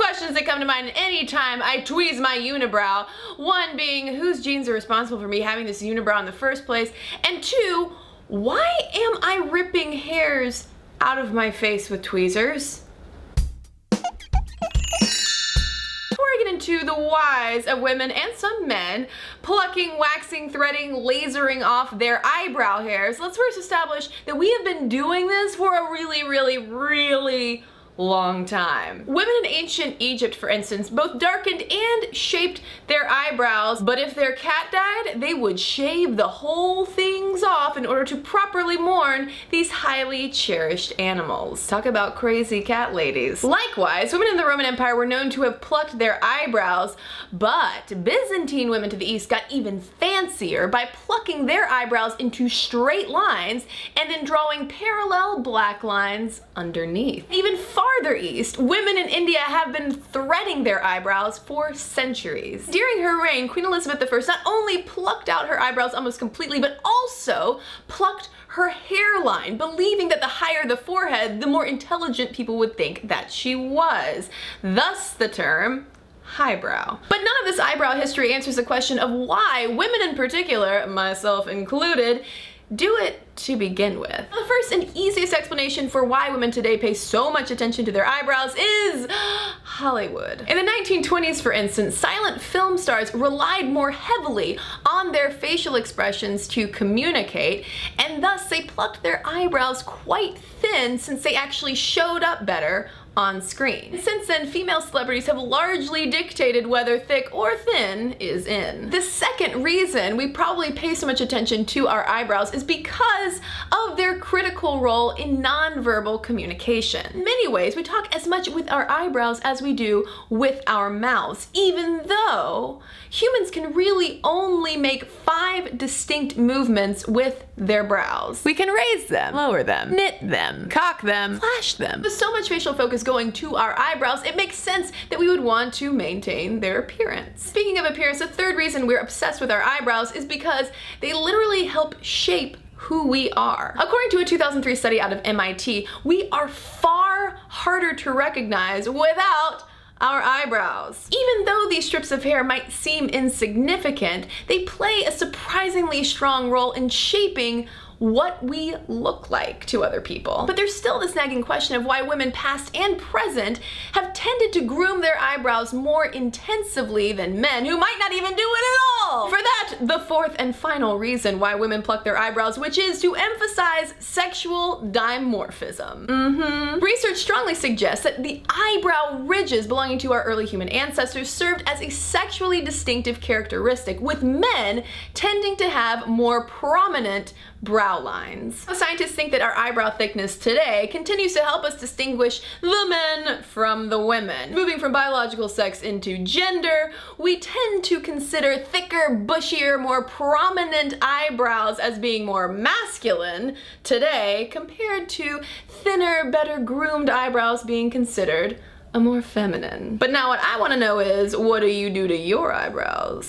questions that come to mind anytime I tweeze my unibrow. One being, whose genes are responsible for me having this unibrow in the first place? And two, why am I ripping hairs out of my face with tweezers? Before I get into the whys of women and some men plucking, waxing, threading, lasering off their eyebrow hairs, let's first establish that we have been doing this for a really long time. Women in ancient Egypt, for instance, both darkened and shaped their eyebrows, but if their cat died, they would shave the whole things off in order to properly mourn these highly cherished animals. Talk about crazy cat ladies. Likewise, women in the Roman Empire were known to have plucked their eyebrows, but Byzantine women to the east got even fancier by plucking their eyebrows into straight lines and then drawing parallel black lines underneath. Even farther east, women in India have been threading their eyebrows for centuries. During her reign, Queen Elizabeth I not only plucked out her eyebrows almost completely, but also plucked her hairline, believing that the higher the forehead, the more intelligent people would think that she was. Thus the term highbrow. But none of this eyebrow history answers the question of why women in particular, myself included, do it to begin with. The first and easiest explanation for why women today pay so much attention to their eyebrows is Hollywood. In the 1920s, for instance, silent film stars relied more heavily on their facial expressions to communicate, and thus they plucked their eyebrows quite thin since they actually showed up better on screen. Since then, female celebrities have largely dictated whether thick or thin is in. The second reason we probably pay so much attention to our eyebrows is because of their critical role in nonverbal communication. In many ways, we talk as much with our eyebrows as we do with our mouths, even though humans can really only make 5 distinct movements with their brows. We can raise them, lower them, knit them, cock them, flash them. With so much facial focus going to our eyebrows, it makes sense that we would want to maintain their appearance. Speaking of appearance, the third reason we're obsessed with our eyebrows is because they literally help shape who we are. According to a 2003 study out of MIT, we are far harder to recognize without our eyebrows. Even though these strips of hair might seem insignificant, they play a surprisingly strong role in shaping what we look like to other people. But there's still this nagging question of why women past and present have tended to groom their eyebrows more intensively than men who might not even do it at all. For that, the fourth and final reason why women pluck their eyebrows, which is to emphasize sexual dimorphism. Research strongly suggests that the eyebrow ridges belonging to our early human ancestors served as a sexually distinctive characteristic, with men tending to have more prominent brow lines. Scientists think that our eyebrow thickness today continues to help us distinguish the men from the women. Moving from biological sex into gender, we tend to consider thicker, bushier, more prominent eyebrows as being more masculine today, compared to thinner, better groomed eyebrows being considered a more feminine. But now what I want to know is, what do you do to your eyebrows?